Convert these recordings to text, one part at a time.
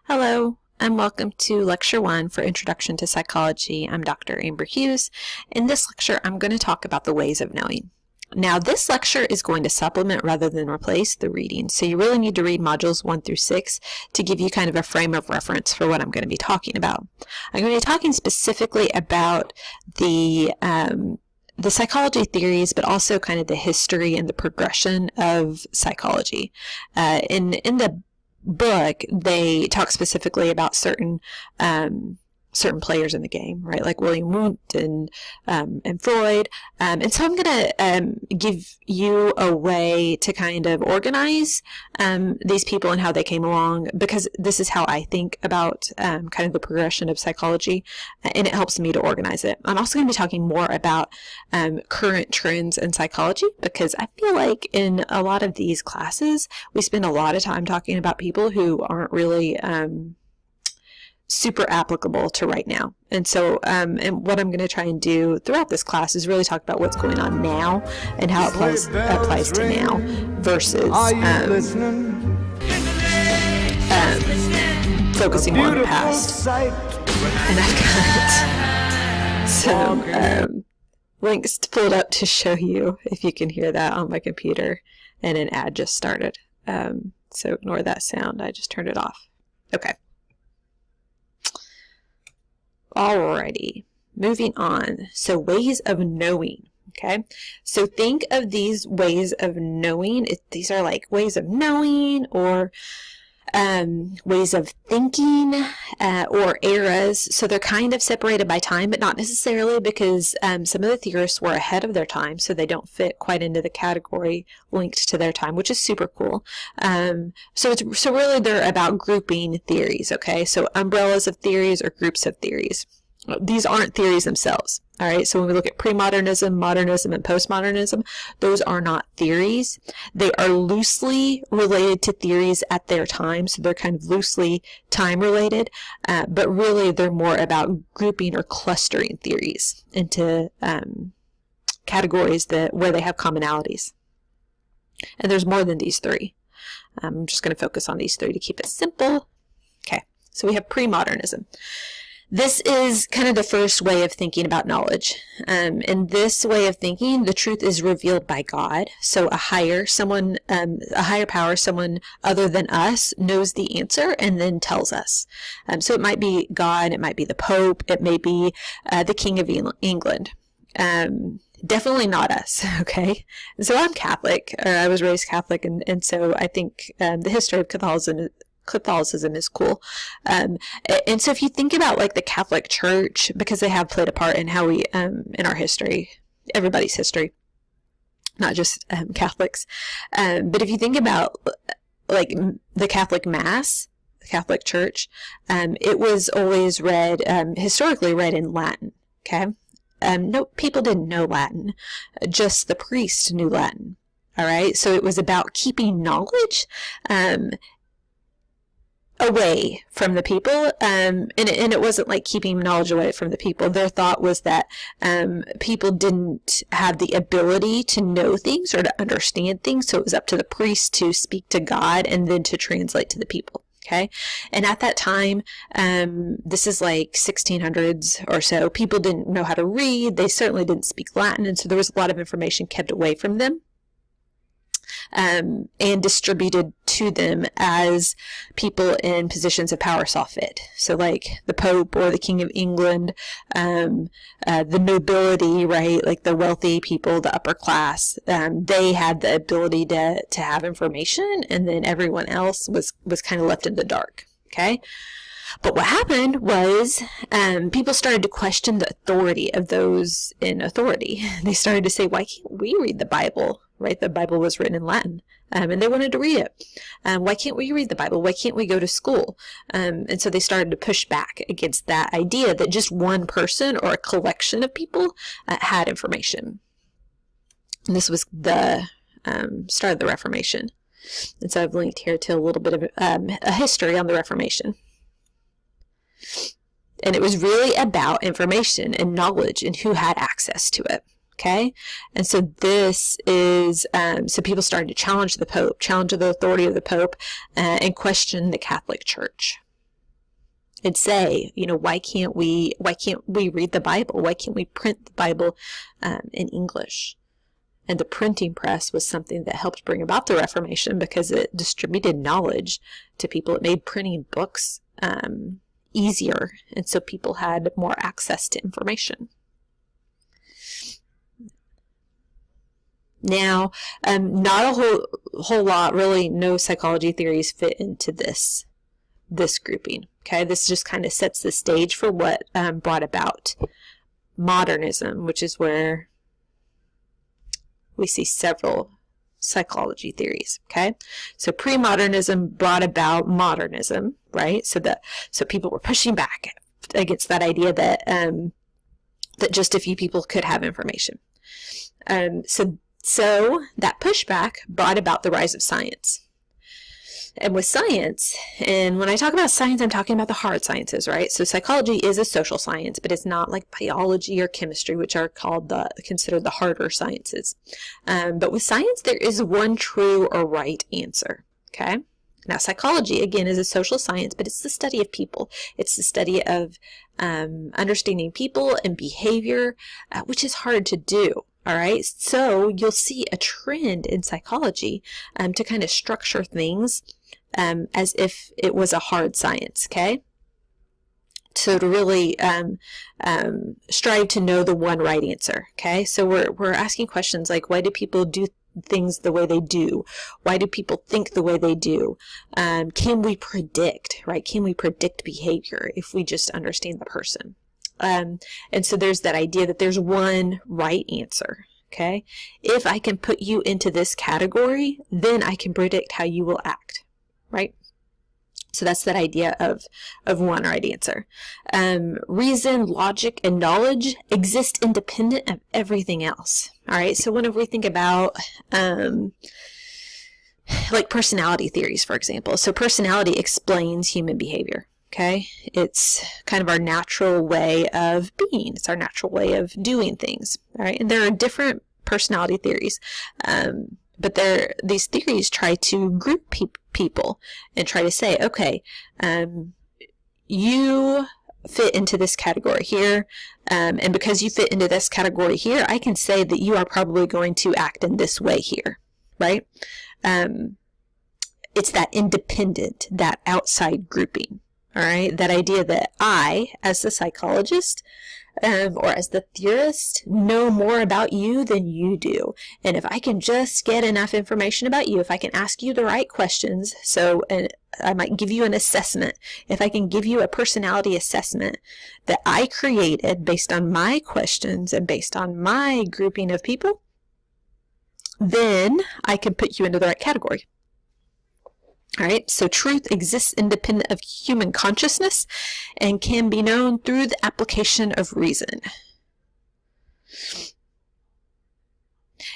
Hello, and welcome to Lecture 1 for Introduction to Psychology. I'm Dr. Amber Hughes. In this lecture, I'm going to talk about the ways of knowing. Now, this lecture is going to supplement rather than replace the reading, so you really need to read modules 1 through 6 to give you kind of a frame of reference for what I'm going to be talking about. I'm going to be talking specifically about the psychology theories, but also kind of the history and the progression of psychology. In the book, they talk specifically about certain players in the game, right? Like William Wundt and Freud. And so I'm going to give you a way to kind of organize these people and how they came along, because this is how I think about kind of the progression of psychology, and it helps me to organize it. I'm also going to be talking more about current trends in psychology, because I feel like in a lot of these classes, we spend a lot of time talking about people who aren't really super applicable to right now. And so and what I'm going to try and do throughout this class is really talk about what's going on now and how it applies to now versus focusing more on the past. And I've got some links pulled up to show you, if you can hear that on my computer, and an ad just started. So ignore that sound. I just turned it off. Okay. Alrighty, moving on. So ways of knowing, okay? So think of these ways of knowing. These are like ways of knowing, or ways of thinking, or eras. So they're kind of separated by time, but not necessarily, because some of the theorists were ahead of their time, so they don't fit quite into the category linked to their time, which is super cool. So really they're about grouping theories, okay? So umbrellas of theories or groups of theories. These aren't theories themselves, all right? So when we look at pre-modernism, modernism, and postmodernism, those are not theories. They are loosely related to theories at their time, so they're kind of loosely time-related, but really they're more about grouping or clustering theories into categories where they have commonalities. And there's more than these three. I'm just going to focus on these three to keep it simple. Okay, so we have pre-modernism. This is kind of the first way of thinking about knowledge. In this way of thinking, the truth is revealed by God. So a higher power, someone other than us, knows the answer and then tells us. So it might be God, it might be the Pope, it may be the King of England. Definitely not us, okay? So I'm Catholic, or I was raised Catholic, and so I think the history of Catholicism is cool. And so if you think about like the Catholic Church, because they have played a part in how we, in our history, everybody's history, not just Catholics. But if you think about like the Catholic Mass, the Catholic Church, it was always read, historically read in Latin, okay? No, people didn't know Latin, just the priest knew Latin, all right? So it was about keeping knowledge, away from the people, and it wasn't like keeping knowledge away from the people. Their thought was that people didn't have the ability to know things or to understand things, so it was up to the priest to speak to God and then to translate to the people. Okay, and at that time, this is like 1600s or so, people didn't know how to read, they certainly didn't speak Latin, and so there was a lot of information kept away from them. And distributed to them as people in positions of power saw fit. So like the Pope or the King of England, the nobility, right? Like the wealthy people, the upper class, they had the ability to have information, and then everyone else was kind of left in the dark, okay? But what happened was people started to question the authority of those in authority. They started to say, why can't we read the Bible? Right? The Bible was written in Latin, and they wanted to read it. Why can't we read the Bible? Why can't we go to school? And so they started to push back against that idea that just one person or a collection of people had information. And this was the start of the Reformation. And so I've linked here to a little bit of a history on the Reformation. And it was really about information and knowledge and who had access to it. Okay, and so this is, so people started to challenge the Pope, challenge the authority of the Pope, and question the Catholic Church. and say, why can't we read the Bible? Why can't we print the Bible in English? And the printing press was something that helped bring about the Reformation because it distributed knowledge to people. It made printing books easier, and so people had more access to information. Now, not a whole lot, really, no psychology theories fit into this grouping. Okay, this just kind of sets the stage for what brought about modernism, which is where we see several psychology theories. Okay, so pre-modernism brought about modernism, right? So people were pushing back against that idea that that just a few people could have information. So that pushback brought about the rise of science. And with science, and when I talk about science, I'm talking about the hard sciences, right? So psychology is a social science, but it's not like biology or chemistry, which are considered the harder sciences. But with science, there is one true or right answer, okay? Now, psychology, again, is a social science, but it's the study of people. It's the study of understanding people and behavior, which is hard to do. All right, so you'll see a trend in psychology to kind of structure things as if it was a hard science, okay? So to really strive to know the one right answer, okay? So we're asking questions like, why do people do things the way they do? Why do people think the way they do? Can we predict, right? Can we predict behavior if we just understand the person? And so there's that idea that there's one right answer, okay? If I can put you into this category, then I can predict how you will act, right? So that's that idea of one right answer. Reason, logic, and knowledge exist independent of everything else, all right? So whenever we think about like personality theories, for example, so personality explains human behavior. Okay, it's kind of our natural way of being. It's our natural way of doing things. All right, and there are different personality theories, but these theories try to group people and try to say, okay, you fit into this category here, and because you fit into this category here, I can say that you are probably going to act in this way here, right? It's that independent, that outside grouping. All right, that idea that I, as the psychologist or as the theorist, know more about you than you do. And if I can just get enough information about you, if I can ask you the right questions, I might give you an assessment. If I can give you a personality assessment that I created based on my questions and based on my grouping of people, then I can put you into the right category. All right, so truth exists independent of human consciousness and can be known through the application of reason.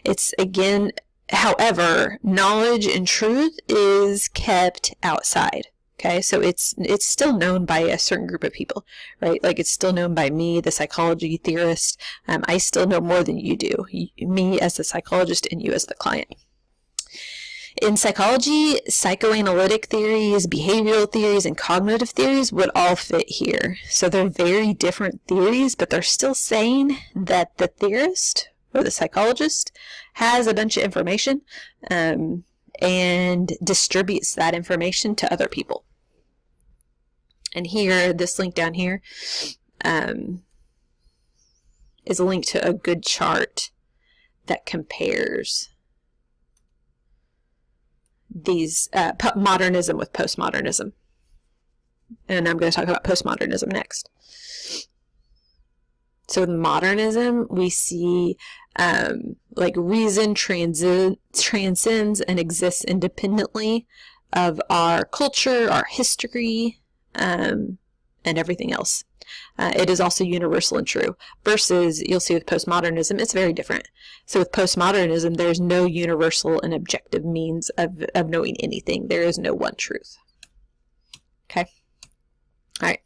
It's, again, however, knowledge and truth is kept outside. Okay, so it's still known by a certain group of people, right? Like it's still known by me, the psychology theorist. I still know more than you do, me as the psychologist and you as the client. In psychology, psychoanalytic theories, behavioral theories, and cognitive theories would all fit here. So they're very different theories, but they're still saying that the theorist or the psychologist has a bunch of information and distributes that information to other people. And here, this link down here is a link to a good chart that compares these modernism with postmodernism. And I'm going to talk about postmodernism next. So in modernism, we see like reason transcends and exists independently of our culture, our history, and everything else. It is also universal and true. Versus, you'll see with postmodernism, it's very different. So with postmodernism, there's no universal and objective means of knowing anything. There is no one truth. Okay? All right.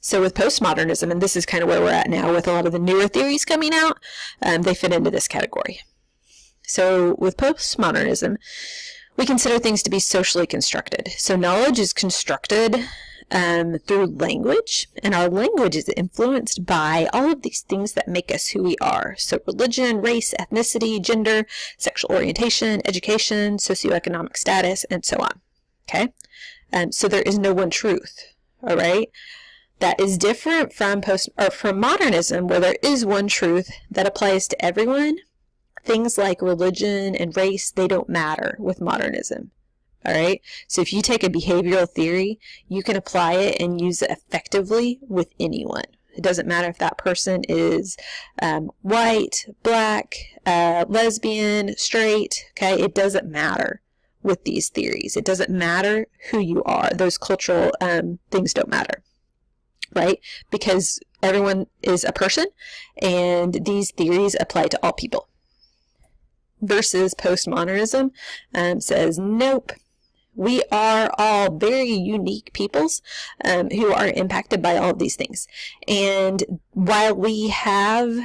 So with postmodernism, and this is kind of where we're at now with a lot of the newer theories coming out, they fit into this category. So with postmodernism, We consider things to be socially constructed. So knowledge is constructed through language, and our language is influenced by all of these things that make us who we are. So religion, race, ethnicity, gender, sexual orientation, education, socioeconomic status, and so on. Okay? So there is no one truth. All right? That is different from from modernism, where there is one truth that applies to everyone. Things like religion and race, they don't matter with modernism. All right? So if you take a behavioral theory, you can apply it and use it effectively with anyone. It doesn't matter if that person is white, black, lesbian, straight. Okay? It doesn't matter with these theories. It doesn't matter who you are. Those cultural things don't matter. Right? Because everyone is a person, and these theories apply to all people. Versus postmodernism says, nope, we are all very unique peoples who are impacted by all of these things. And while we have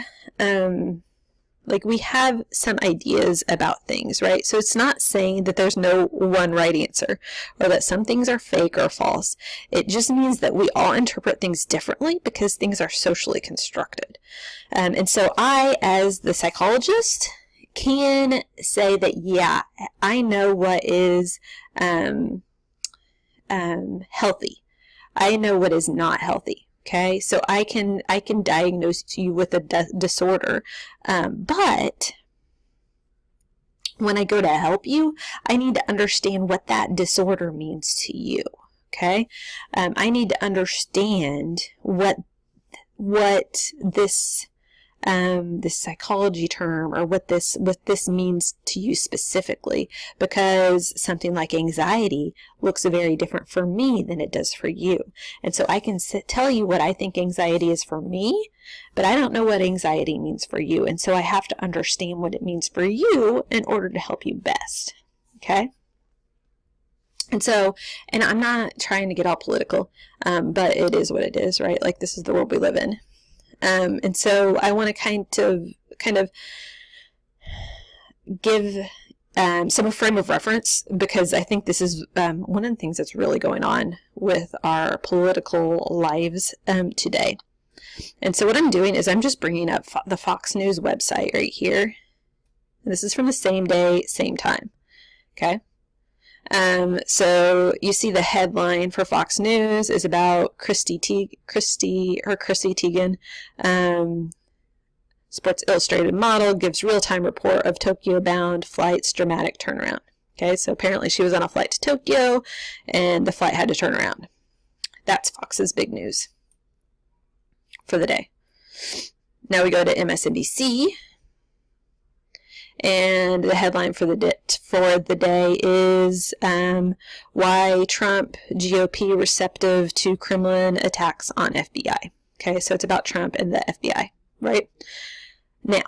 we have some ideas about things, right? So it's not saying that there's no one right answer, or that some things are fake or false. It just means that we all interpret things differently because things are socially constructed. And so I, as the psychologist, can say that, yeah, I know what is healthy. I know what is not healthy. Okay, so I can diagnose you with a disorder, but when I go to help you, I need to understand what that disorder means to you. Okay, I need to understand what this psychology term, or what this means to you specifically, because something like anxiety looks very different for me than it does for you. And so I can tell you what I think anxiety is for me, but I don't know what anxiety means for you. And so I have to understand what it means for you in order to help you best. Okay? And so, and I'm not trying to get all political, but it is what it is, right? Like, this is the world we live in. And so I want to kind of give some frame of reference, because I think this is one of the things that's really going on with our political lives today. And so what I'm doing is I'm just bringing up the Fox News website right here. And this is from the same day, same time. Okay. So you see the headline for Fox News is about Chrissy Teigen, Sports Illustrated model, gives real-time report of Tokyo-bound flight's dramatic turnaround. Okay, so apparently she was on a flight to Tokyo, and the flight had to turn around. That's Fox's big news for the day. Now we go to MSNBC. And the headline for the day is why Trump GOP receptive to Kremlin attacks on FBI. Okay, so it's about Trump and the FBI, right? Now,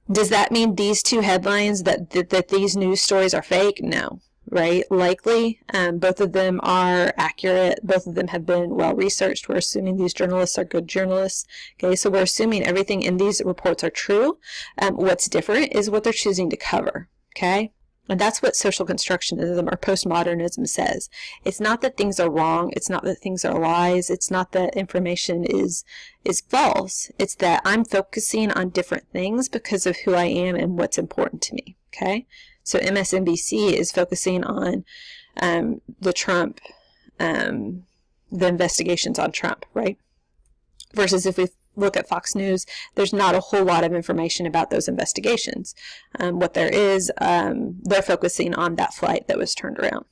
does that mean these two headlines, that these news stories are fake? No, right? Likely, both of them are accurate. Both of them have been well researched. We're assuming these journalists are good journalists. Okay, so we're assuming everything in these reports are true. What's different is what they're choosing to cover. Okay, and that's what social constructionism or postmodernism says. It's not that things are wrong. It's not that things are lies. It's not that information is false. It's that I'm focusing on different things because of who I am and what's important to me. Okay. So MSNBC is focusing on the Trump, the investigations on Trump, right? Versus if we look at Fox News, there's not a whole lot of information about those investigations. What there is, they're focusing on that flight that was turned around.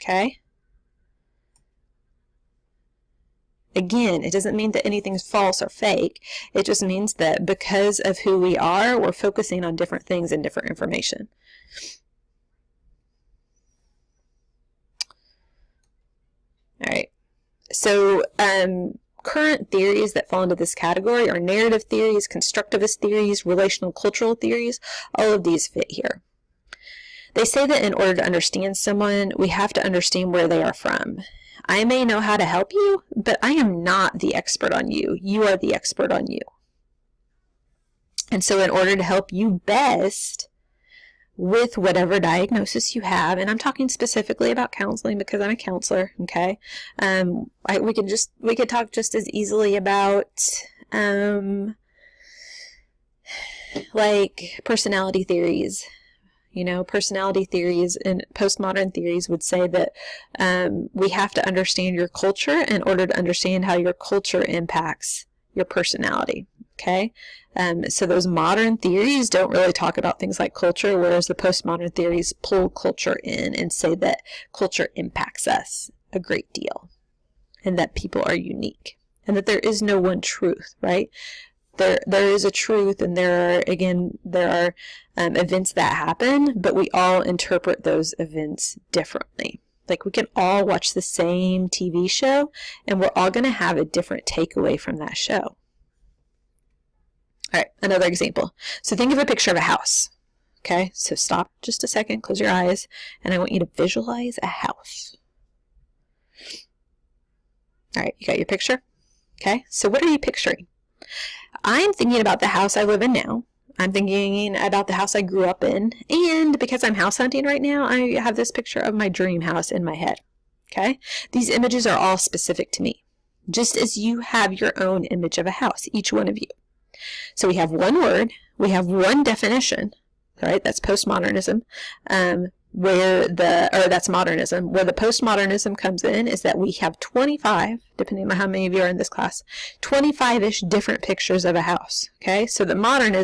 Okay? Again, it doesn't mean that anything's false or fake. It just means that because of who we are, we're focusing on different things and different information. All right. So, current theories that fall into this category are narrative theories, constructivist theories, relational cultural theories. All of these fit here. They say that in order to understand someone, we have to understand where they are from. I may know how to help you, but I am not the expert on you. You are the expert on you. And so in order to help you best, with whatever diagnosis you have, and I'm talking specifically about counseling because I'm a counselor, okay? We could talk just as easily about like personality theories. You know, personality theories and postmodern theories would say that we have to understand your culture in order to understand how your culture impacts your personality. Okay, so those modern theories don't really talk about things like culture, whereas the postmodern theories pull culture in and say that culture impacts us a great deal, and that people are unique, and that there is no one truth, right? There is a truth, and there are events that happen, but we all interpret those events differently. Like, we can all watch the same TV show, and we're all going to have a different takeaway from that show. All right, another example. So think of a picture of a house. Okay, so stop just a second, close your eyes, and I want you to visualize a house. All right, you got your picture? Okay, so what are you picturing? I'm thinking about the house I live in now. I'm thinking about the house I grew up in, and because I'm house hunting right now, I have this picture of my dream house in my head. Okay, these images are all specific to me, just as you have your own image of a house, each one of you. So we have one word, we have one definition, right? That's postmodernism. That's modernism. Where the postmodernism comes in is that we have 25, depending on how many of you are in this class, 25-ish different pictures of a house. Okay, so the modern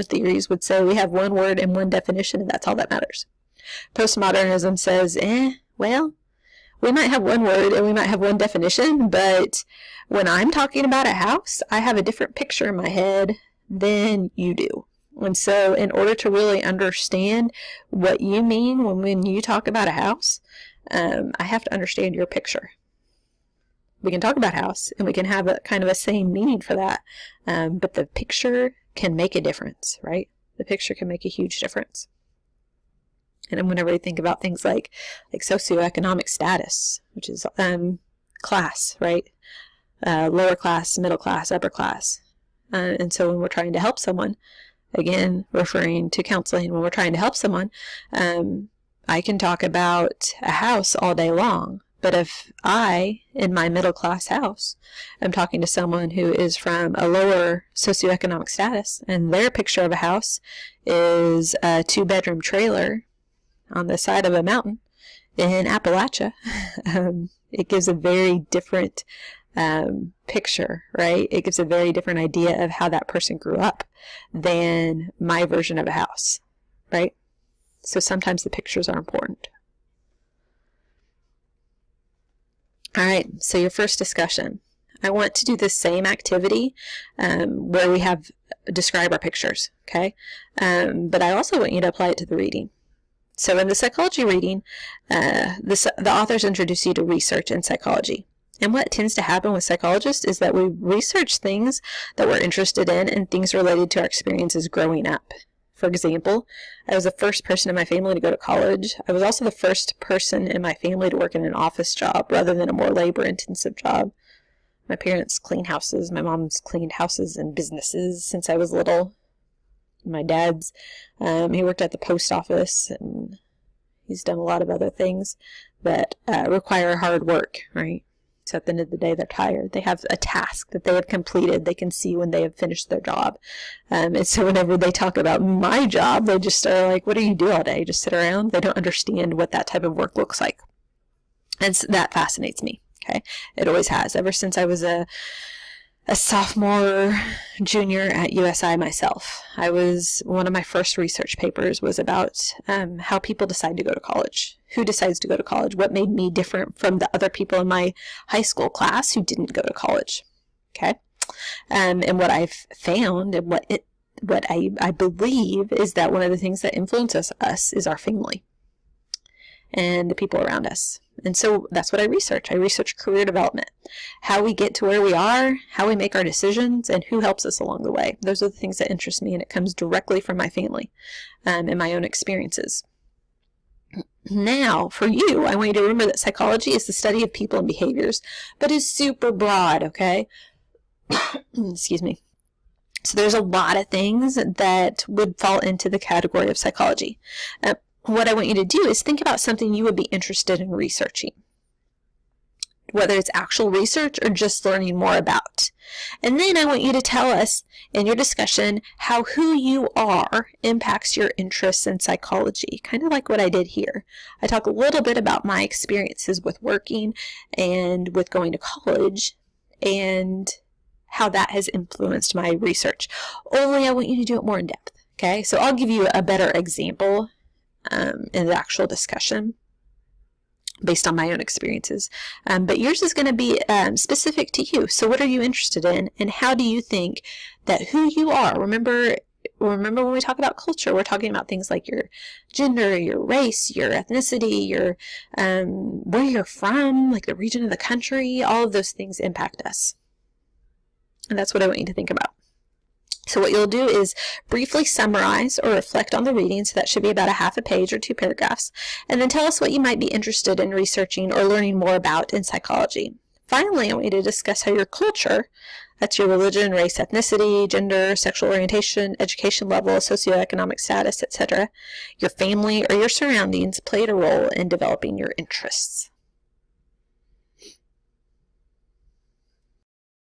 theories would say we have one word and one definition, and that's all that matters. Postmodernism says, well, we might have one word and we might have one definition, but when I'm talking about a house, I have a different picture in my head than you do. And so in order to really understand what you mean when you talk about a house, I have to understand your picture. We can talk about house, and we can have a kind of a same meaning for that, but the picture can make a difference, right? The picture can make a huge difference. And whenever we think about things like socioeconomic status, which is class, right? Lower class, middle class, upper class. And so when we're trying to help someone, again, referring to counseling, when we're trying to help someone, I can talk about a house all day long. But if I, in my middle class house, am talking to someone who is from a lower socioeconomic status, and their picture of a house is a 2-bedroom trailer on the side of a mountain in Appalachia, it gives a very different picture, right? It gives a very different idea of how that person grew up than my version of a house, right? So sometimes the pictures are important. All right, so your first discussion. I want to do the same activity where we have describe our pictures, okay? But I also want you to apply it to the reading. So in the psychology reading, the authors introduce you to research in psychology. And what tends to happen with psychologists is that we research things that we're interested in and things related to our experiences growing up. For example, I was the first person in my family to go to college. I was also the first person in my family to work in an office job rather than a more labor-intensive job. My parents cleaned houses. My mom's cleaned houses and businesses since I was little. My dad's, he worked at the post office, and he's done a lot of other things that require hard work, right? So at the end of the day, they're tired. They have a task that they have completed. They can see when they have finished their job. And so whenever they talk about my job, they just are like, what do you do all day? Just sit around? They don't understand what that type of work looks like. And so that fascinates me, okay? It always has. Ever since I was a sophomore, junior at USI myself. One of my first research papers was about how people decide to go to college. Who decides to go to college? What made me different from the other people in my high school class who didn't go to college? Okay? And what I've found and what I believe is that one of the things that influences us is our family and the people around us. And so that's what I research. I research career development, how we get to where we are, how we make our decisions, and who helps us along the way. Those are the things that interest me, and it comes directly from my family and my own experiences. Now, for you, I want you to remember that psychology is the study of people and behaviors, but is super broad, okay? Excuse me. So there's a lot of things that would fall into the category of psychology. What I want you to do is think about something you would be interested in researching, whether it's actual research or just learning more about. And then I want you to tell us in your discussion how who you are impacts your interests in psychology, kind of like what I did here. I talk a little bit about my experiences with working and with going to college and how that has influenced my research. Only I want you to do it more in depth, okay? So I'll give you a better example in the actual discussion based on my own experiences. But yours is going to be specific to you. So what are you interested in, and how do you think that who you are, remember when we talk about culture, we're talking about things like your gender, your race, your ethnicity, your where you're from, like the region of the country, all of those things impact us. And that's what I want you to think about. So what you'll do is briefly summarize or reflect on the reading, so that should be about a half a page or 2 paragraphs, and then tell us what you might be interested in researching or learning more about in psychology. Finally, I want you to discuss how your culture, that's your religion, race, ethnicity, gender, sexual orientation, education level, socioeconomic status, etc., your family or your surroundings played a role in developing your interests.